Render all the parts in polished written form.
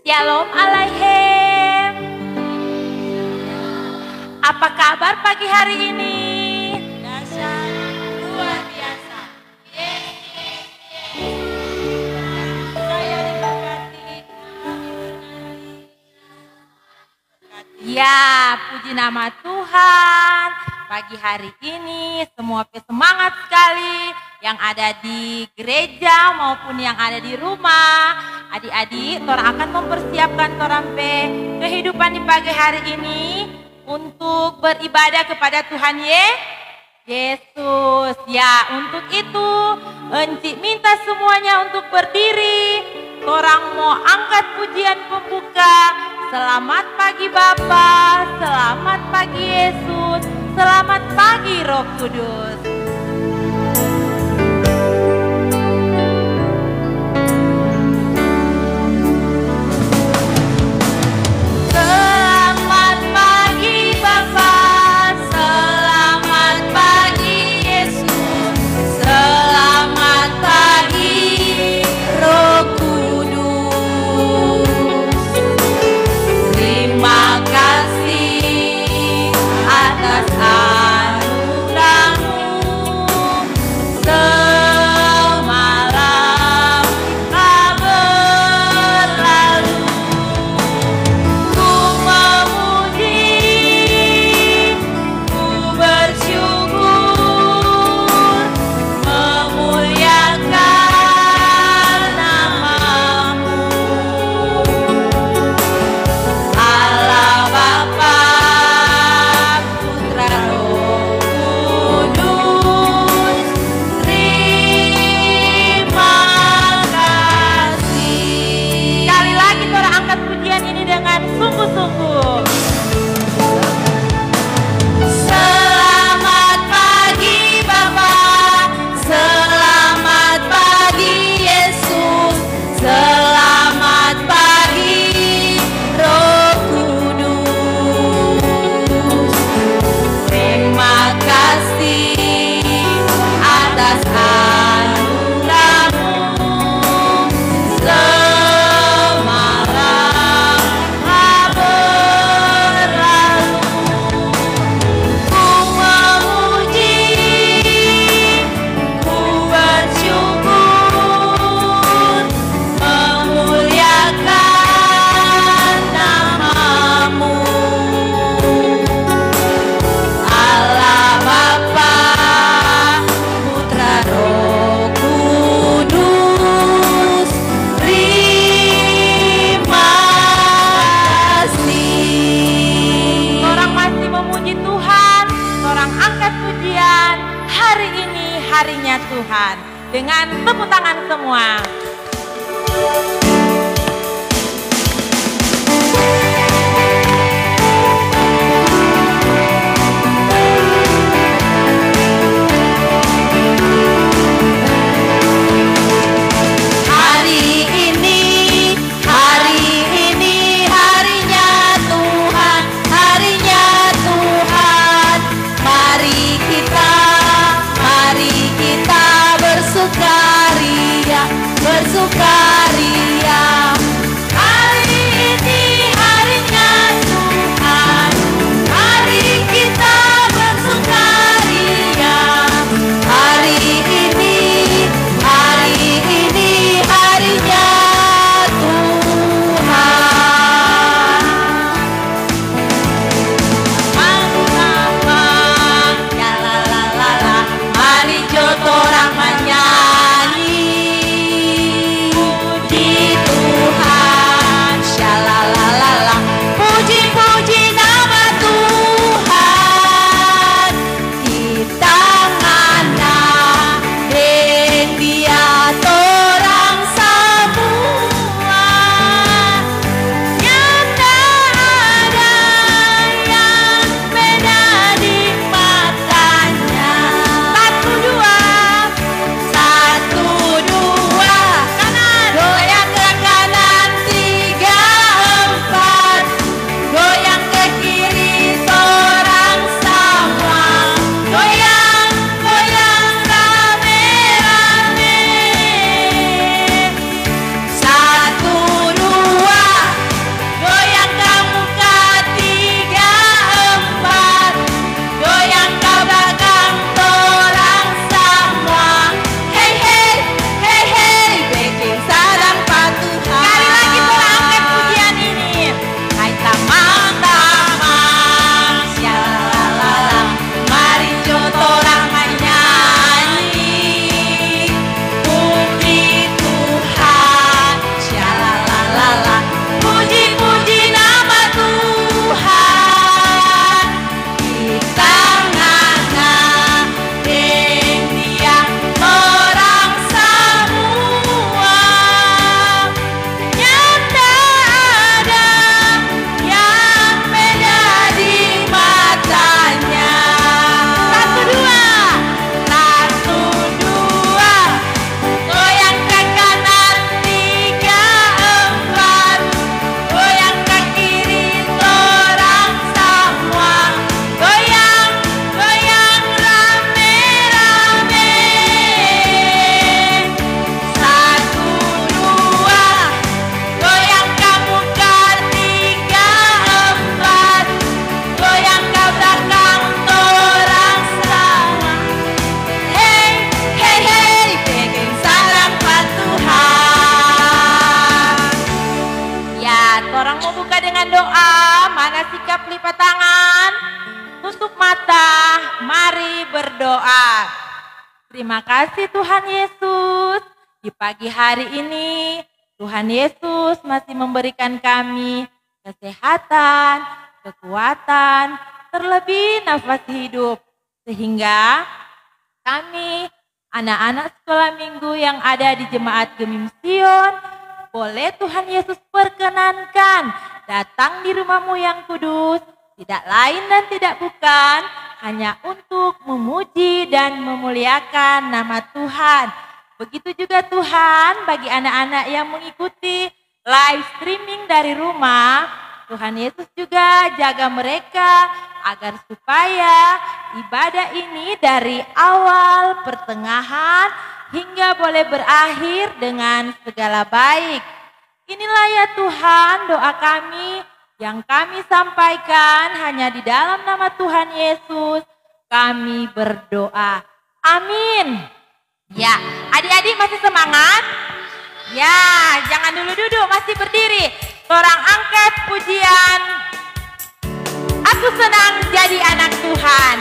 Shalom Aleichem. Apa kabar pagi hari ini? Dahsyat, luar biasa. Saya diberkati. Ya, puji nama Tuhan. Pagi hari ini semua semangat sekali, yang ada di gereja maupun yang ada di rumah. Adik-adik, Tora akan mempersiapkan Torampe kehidupan di pagi hari ini untuk beribadah kepada Tuhan Yesus. Ya, untuk itu Encik minta semuanya untuk berdiri. Torang mau angkat pujian pembuka. Selamat pagi Bapa, selamat pagi Yesus, selamat pagi Roh Kudus. Selamat pagi Bapa, selamat pagi Yesus, selamat pagi Roh Kudus. Terima kasih atas anugerah-Mu. Semalam telah berlalu. Ku memuji, ku bersyukur, memuliakan nama-Mu. Allah Bapa, Putra, Roh Kudus, terima kasih. Sekali lagi Tora angkat pujian ini dengan sungguh-sungguh. Selamat pagi Bapa, selamat pagi Yesus, selamat pagi Roh Kudus. Terima kasih atas anugerah-Mu. Semalam telah berlalu. Ku memuji, ku bersyukur, memuliakan nama-Mu. Allah Bapa, Putra, Roh Kudus, terima kasih. Orang masih memuji Tuhan, orang angkat pujian. Hari ini harinya Tuhan. Dengan tepuk tangan semua. Hari ini harinya Tuhan, harinya Tuhan. Mari kita bersukaria, bersukaria. Torang mau buka dengan doa. Mana sikap lipat tangan? Tutup mata, mari berdoa. Terima kasih Tuhan Yesus. Di pagi hari ini Tuhan Yesus masih memberikan kami kesehatan, kekuatan, terlebih nafas hidup. Sehingga kami, anak-anak sekolah minggu yang ada di Jemaat Gemim Sion, boleh Tuhan Yesus perkenankan datang di rumah-Mu yang kudus, tidak lain dan tidak bukan, hanya untuk memuji dan memuliakan nama Tuhan. Begitu juga Tuhan bagi anak-anak yang mengikuti live streaming dari rumah, Tuhan Yesus juga jaga mereka agar supaya ibadah ini dari awal, pertengahan, hingga boleh berakhir dengan segala baik. Inilah ya Tuhan doa kami yang kami sampaikan hanya di dalam nama Tuhan Yesus. Kami berdoa. Amin. Ya, adik-adik masih semangat? Ya, jangan dulu duduk, masih berdiri. Torang angkat pujian. Aku senang jadi anak Tuhan.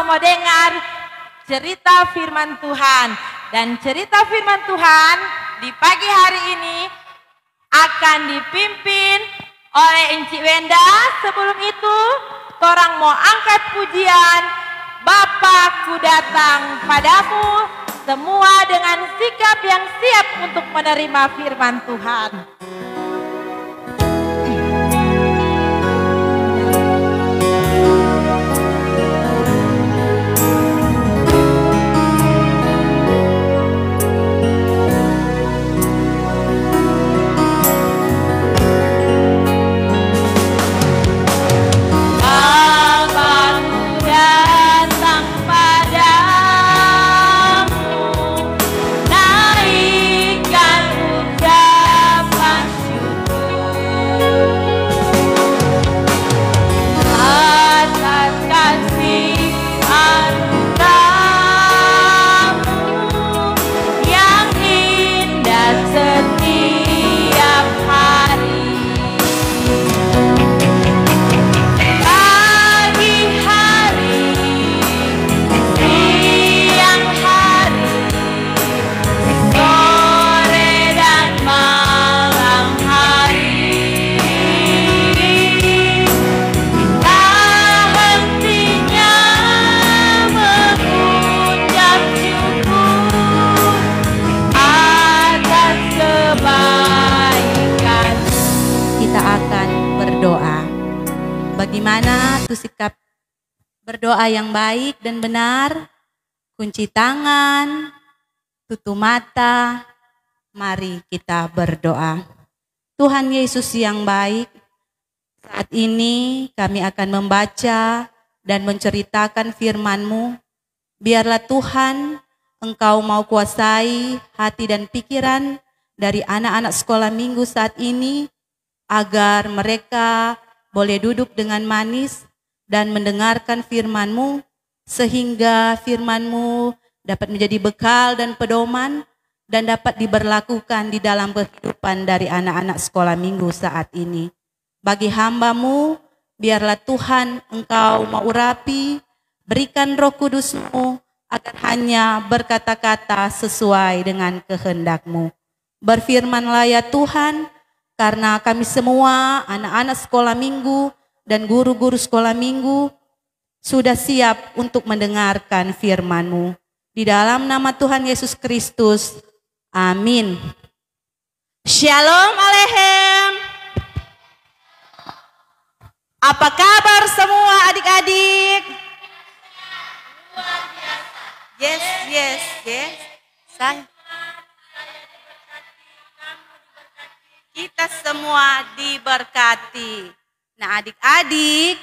Mau dengar cerita firman Tuhan. Dan cerita firman Tuhan di pagi hari ini akan dipimpin oleh Encik Wenda. Sebelum itu, torang mau angkat pujian Bapakku datang padamu, semua dengan sikap yang siap untuk menerima firman Tuhan. Naikkan ucapan satu sikap berdoa yang baik dan benar. Kunci tangan, tutup mata, mari kita berdoa. Tuhan Yesus yang baik, saat ini kami akan membaca dan menceritakan firman-Mu. Biarlah Tuhan, Engkau mau kuasai hati dan pikiran dari anak-anak sekolah minggu saat ini, agar mereka boleh duduk dengan manis dan mendengarkan firman-Mu, sehingga firman-Mu dapat menjadi bekal dan pedoman dan dapat diberlakukan di dalam kehidupan dari anak-anak sekolah minggu saat ini. Bagi hamba-Mu, biarlah Tuhan Engkau mau urapi, berikan Roh Kudus-Mu agar hanya berkata-kata sesuai dengan kehendak-Mu. Berfirmanlah ya Tuhan, karena kami semua anak-anak sekolah minggu dan guru-guru sekolah minggu sudah siap untuk mendengarkan firman-Mu. Di dalam nama Tuhan Yesus Kristus, amin. Shalom Aleichem. Apa kabar semua adik-adik? Yes. Kita semua diberkati. Nah adik-adik,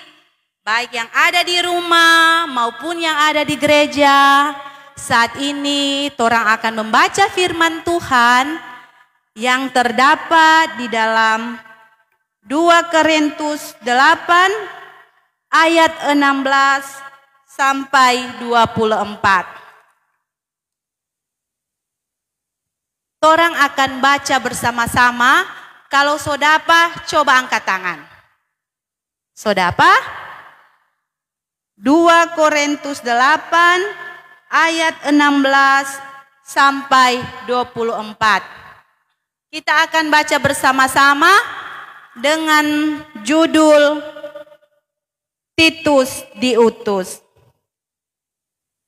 baik yang ada di rumah maupun yang ada di gereja, saat ini torang akan membaca firman Tuhan yang terdapat di dalam 2 Korintus 8 ayat 16 sampai 24. Torang akan baca bersama-sama. Kalau sodapa, coba angkat tangan. Sodapa? 2 Korintus 8 ayat 16 sampai 24. Kita akan baca bersama-sama dengan judul Titus diutus.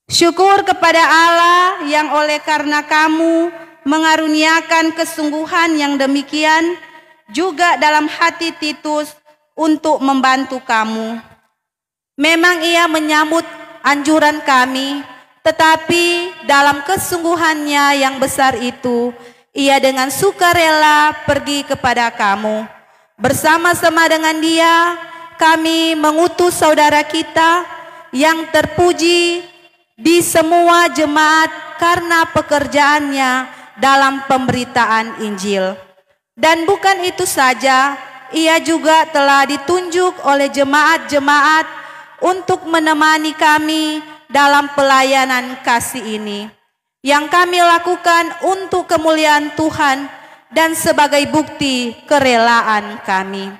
Syukur kepada Allah yang oleh karena kamu mengaruniakan kesungguhan yang demikian juga dalam hati Titus untuk membantu kamu. Memang ia menyambut anjuran kami, tetapi dalam kesungguhannya yang besar itu, ia dengan sukarela pergi kepada kamu. Bersama-sama dengan dia, kami mengutus saudara kita yang terpuji di semua jemaat karena pekerjaannya dalam pemberitaan Injil. Dan bukan itu saja, ia juga telah ditunjuk oleh jemaat-jemaat untuk menemani kami dalam pelayanan kasih ini, yang kami lakukan untuk kemuliaan Tuhan dan sebagai bukti kerelaan kami.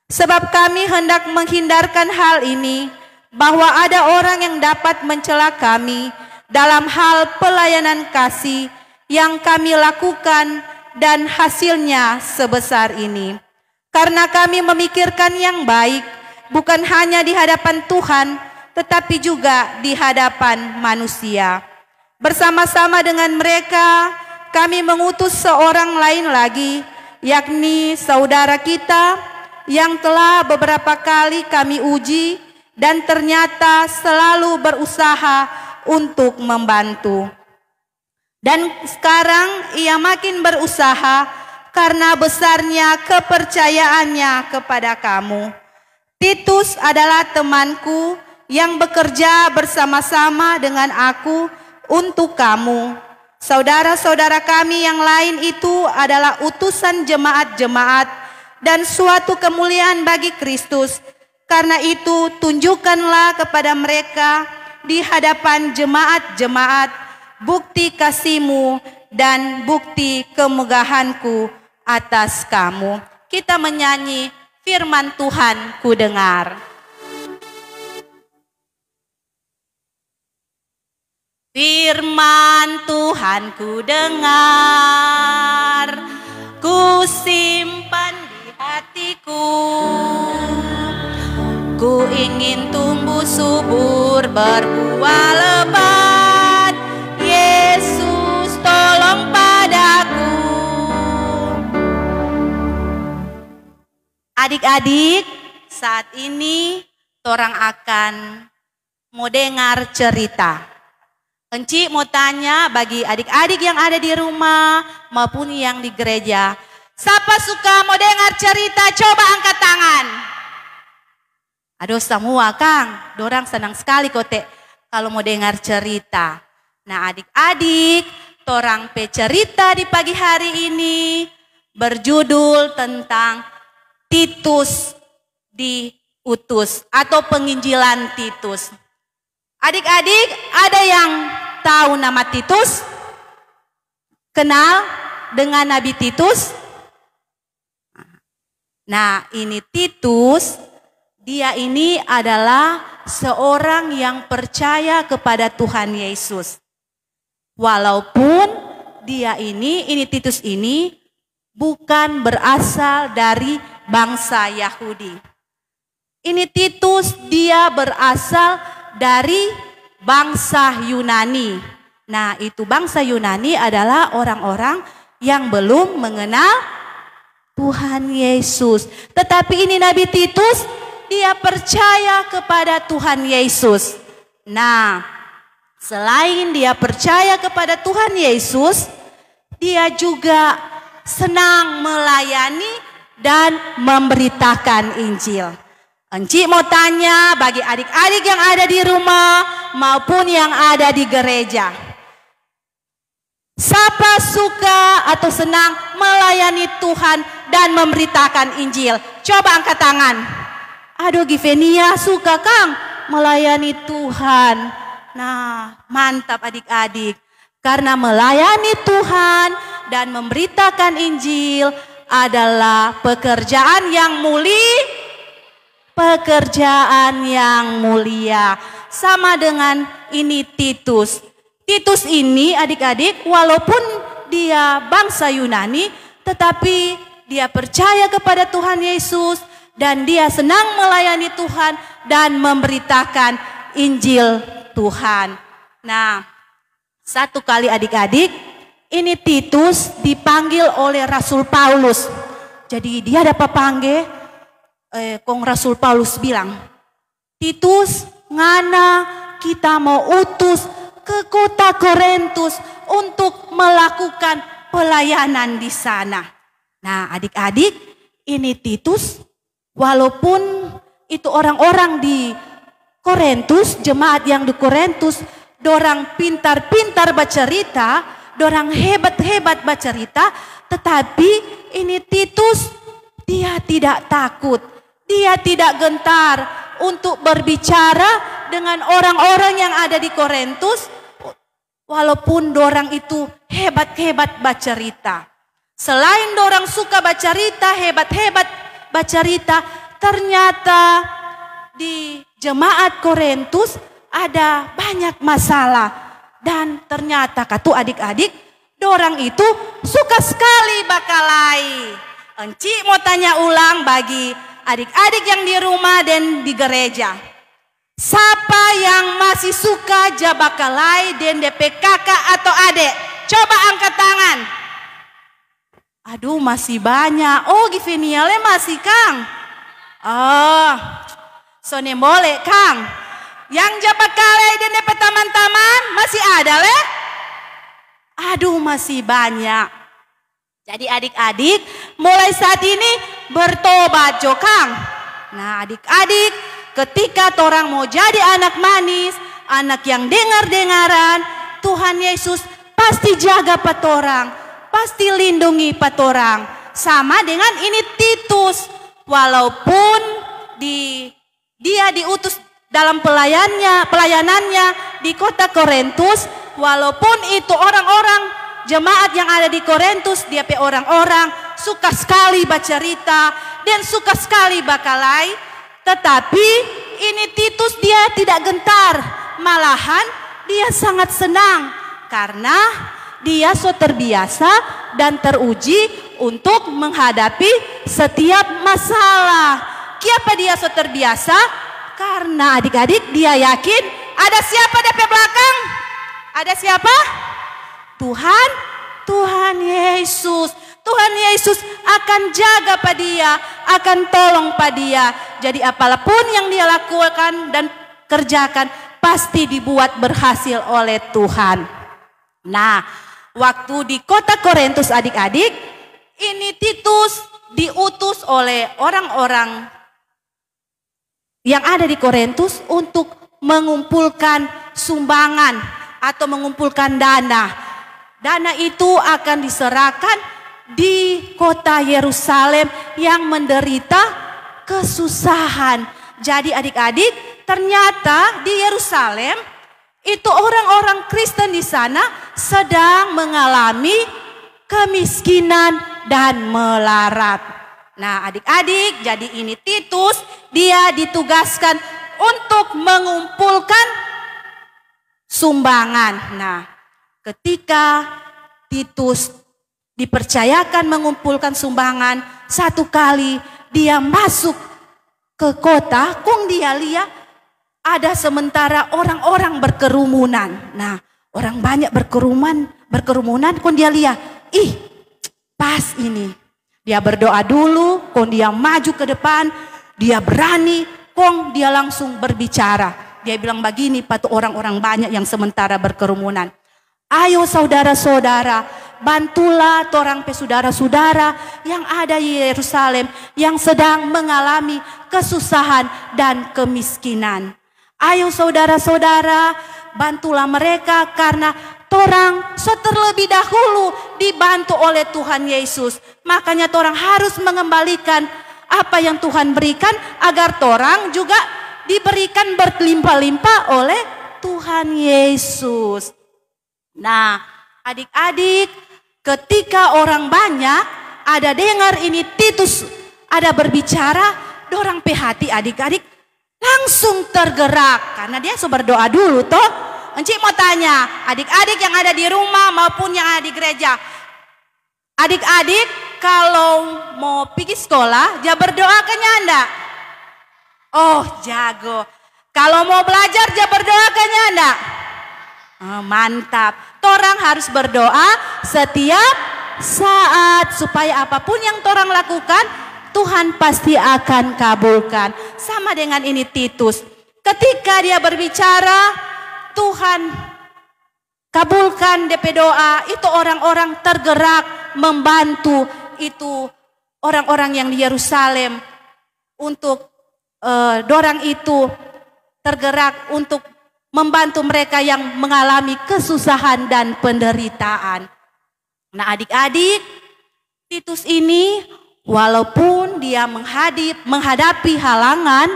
Sebab kami hendak menghindarkan hal ini, bahwa ada orang yang dapat mencela kami dalam hal pelayanan kasih yang kami lakukan dan hasilnya sebesar ini. Karena kami memikirkan yang baik, bukan hanya di hadapan Tuhan, tetapi juga di hadapan manusia. Bersama-sama dengan mereka, kami mengutus seorang lain lagi, yakni saudara kita yang telah beberapa kali kami uji dan ternyata selalu berusaha untuk membantu. Dan sekarang ia makin berusaha karena besarnya kepercayaannya kepada kamu. Titus adalah temanku yang bekerja bersama-sama dengan aku untuk kamu. Saudara-saudara kami yang lain itu adalah utusan jemaat-jemaat dan suatu kemuliaan bagi Kristus. Karena itu tunjukkanlah kepada mereka di hadapan jemaat-jemaat bukti kasih-Mu dan bukti kemegahan-Ku atas kamu. Kita menyanyi firman Tuhan ku dengar. Firman Tuhan ku dengar, ku simpan di hatiku. Ku ingin tumbuh subur, berbuah lebat. Yesus tolong padaku. Adik-adik, saat ini torang akan mau dengar cerita. Enci mau tanya bagi adik-adik yang ada di rumah maupun yang di gereja. Siapa suka mau dengar cerita? Coba angkat tangan. Aduh semua Kang, dorang senang sekali kote kalau mau dengar cerita. Nah adik-adik, torang pe cerita di pagi hari ini berjudul tentang Titus diutus atau penginjilan Titus. Adik-adik, ada yang tahu nama Titus? Kenal dengan Nabi Titus? Nah, ini Titus, dia ini adalah seorang yang percaya kepada Tuhan Yesus. Walaupun dia ini Titus ini bukan berasal dari bangsa Yahudi. Ini Titus dia berasal dari bangsa Yunani. Nah, itu bangsa Yunani adalah orang-orang yang belum mengenal Tuhan Yesus. Tetapi ini Nabi Titus, dia percaya kepada Tuhan Yesus. Nah, selain dia percaya kepada Tuhan Yesus, dia juga senang melayani dan memberitakan Injil. Enci mau tanya bagi adik-adik yang ada di rumah maupun yang ada di gereja. Siapa suka atau senang melayani Tuhan dan memberitakan Injil? Coba angkat tangan. Aduh Givenia suka Kang melayani Tuhan. Nah mantap adik-adik. Karena melayani Tuhan dan memberitakan Injil adalah pekerjaan yang mulia. Pekerjaan yang mulia. Sama dengan ini Titus. Titus ini adik-adik walaupun dia bangsa Yunani tetapi dia percaya kepada Tuhan Yesus dan dia senang melayani Tuhan dan memberitakan Injil Tuhan. Nah, satu kali adik-adik ini Titus dipanggil oleh Rasul Paulus. Jadi dia dapat panggil Rasul Paulus bilang, Titus ngana kita mau utus ke kota Korintus untuk melakukan pelayanan di sana. Nah adik-adik ini Titus walaupun itu orang-orang di Korintus, jemaat yang di Korintus, dorang pintar-pintar bercerita, dorang hebat-hebat bercerita, tetapi ini Titus dia tidak takut, dia tidak gentar untuk berbicara dengan orang-orang yang ada di Korintus walaupun dorang itu hebat-hebat bercerita. Selain dorang suka bercerita, hebat-hebat bercerita, ternyata di jemaat Korintus ada banyak masalah dan ternyata katu adik-adik dorang itu suka sekali bakalai. Enci mau tanya ulang bagi adik-adik yang di rumah dan di gereja. Siapa yang masih suka jabakalai dan DP kakak atau adik? Coba angkat tangan. Aduh masih banyak. Oh Givenia le masih Kang. Oh sone boleh Kang. Yang jabakalai dan DP teman-teman masih ada le? Aduh masih banyak. Jadi adik-adik mulai saat ini bertobat jo Kang. Nah adik-adik ketika torang mau jadi anak manis, anak yang dengar-dengaran, Tuhan Yesus pasti jaga patorang, pasti lindungi patorang. Sama dengan ini Titus, walaupun dia diutus dalam pelayanannya di kota Korintus, walaupun itu orang-orang jemaat yang ada di Korintus, dia pe orang-orang suka sekali bercerita dan suka sekali bakalai, tetapi ini Titus dia tidak gentar, malahan dia sangat senang karena dia so terbiasa dan teruji untuk menghadapi setiap masalah. Kenapa dia so terbiasa? Karena adik-adik dia yakin ada siapa di belakang? Ada siapa? Tuhan Yesus. Tuhan Yesus akan jaga pada dia, akan tolong pada dia. Jadi apapun yang dia lakukan dan kerjakan pasti dibuat berhasil oleh Tuhan. Nah, waktu di kota Korintus adik-adik, ini Titus diutus oleh orang-orang yang ada di Korintus untuk mengumpulkan sumbangan atau mengumpulkan dana. Dana itu akan diserahkan di kota Yerusalem yang menderita kesusahan. Jadi adik-adik, ternyata di Yerusalem itu orang-orang Kristen di sana sedang mengalami kemiskinan dan melarat. Nah adik-adik, jadi ini Titus, dia ditugaskan untuk mengumpulkan sumbangan. Nah ketika Titus dipercayakan mengumpulkan sumbangan, satu kali dia masuk ke kota, kung dia lihat ada sementara orang-orang berkerumunan. Nah, orang banyak berkerumunan, kung dia lihat, ih, pas ini. Dia berdoa dulu, kung dia maju ke depan, dia berani, kung dia langsung berbicara. Dia bilang begini pada orang-orang banyak yang sementara berkerumunan. Ayo saudara-saudara, bantulah torang pe saudara-saudara yang ada di Yerusalem yang sedang mengalami kesusahan dan kemiskinan. Ayo saudara-saudara, bantulah mereka karena torang terlebih dahulu dibantu oleh Tuhan Yesus. Makanya torang harus mengembalikan apa yang Tuhan berikan agar torang juga diberikan berlimpah-limpah oleh Tuhan Yesus. Nah, adik-adik, ketika orang banyak ada dengar ini Titus ada berbicara, dorang pe hati adik-adik langsung tergerak karena dia berdoa dulu toh. Encik mau tanya, adik-adik yang ada di rumah maupun yang ada di gereja, adik-adik kalau mau pergi sekolah, dia berdoa ke nyanda? Oh jago. Kalau mau belajar, dia berdoa ke nyanda? Oh, mantap. Torang harus berdoa setiap saat supaya apapun yang torang lakukan Tuhan pasti akan kabulkan. Sama dengan ini Titus. Ketika dia berbicara, Tuhan kabulkan DP doa. Itu orang-orang tergerak membantu itu orang-orang yang di Yerusalem untuk dorang itu tergerak untuk membantu mereka yang mengalami kesusahan dan penderitaan. Nah adik-adik, Titus ini walaupun dia menghadapi halangan,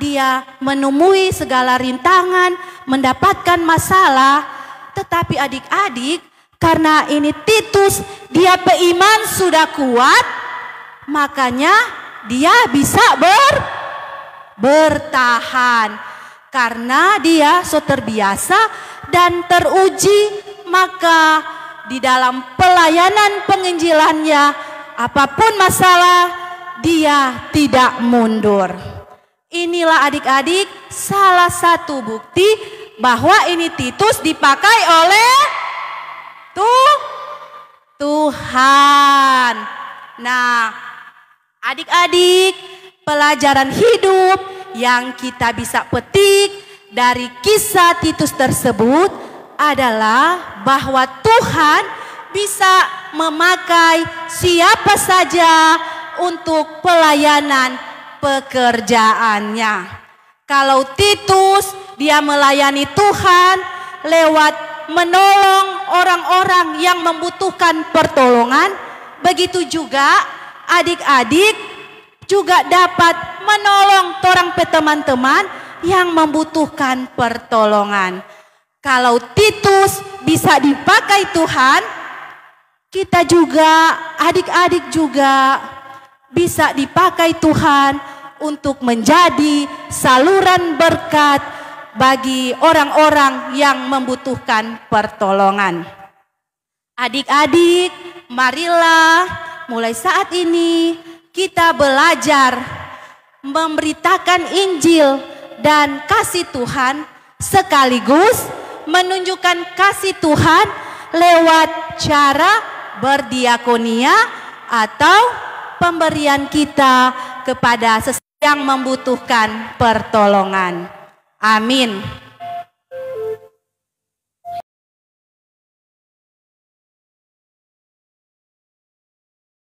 dia menemui segala rintangan, mendapatkan masalah, tetapi adik-adik karena ini Titus, dia beriman sudah kuat, makanya dia bisa bertahan. Karena dia so terbiasa dan teruji, maka di dalam pelayanan penginjilannya apapun masalah dia tidak mundur. Inilah adik-adik salah satu bukti bahwa ini Titus dipakai oleh Tuhan. Nah adik-adik, pelajaran hidup yang kita bisa petik dari kisah Titus tersebut adalah bahwa Tuhan bisa memakai siapa saja untuk pelayanan pekerjaannya. Kalau Titus dia melayani Tuhan lewat menolong orang-orang yang membutuhkan pertolongan, begitu juga adik-adik juga dapat menolong torang pe teman-teman yang membutuhkan pertolongan. Kalau Titus bisa dipakai Tuhan, kita juga, adik-adik juga bisa dipakai Tuhan untuk menjadi saluran berkat bagi orang-orang yang membutuhkan pertolongan. Adik-adik, marilah mulai saat ini kita belajar memberitakan Injil dan kasih Tuhan sekaligus menunjukkan kasih Tuhan lewat cara berdiakonia atau pemberian kita kepada sesama yang membutuhkan pertolongan. Amin.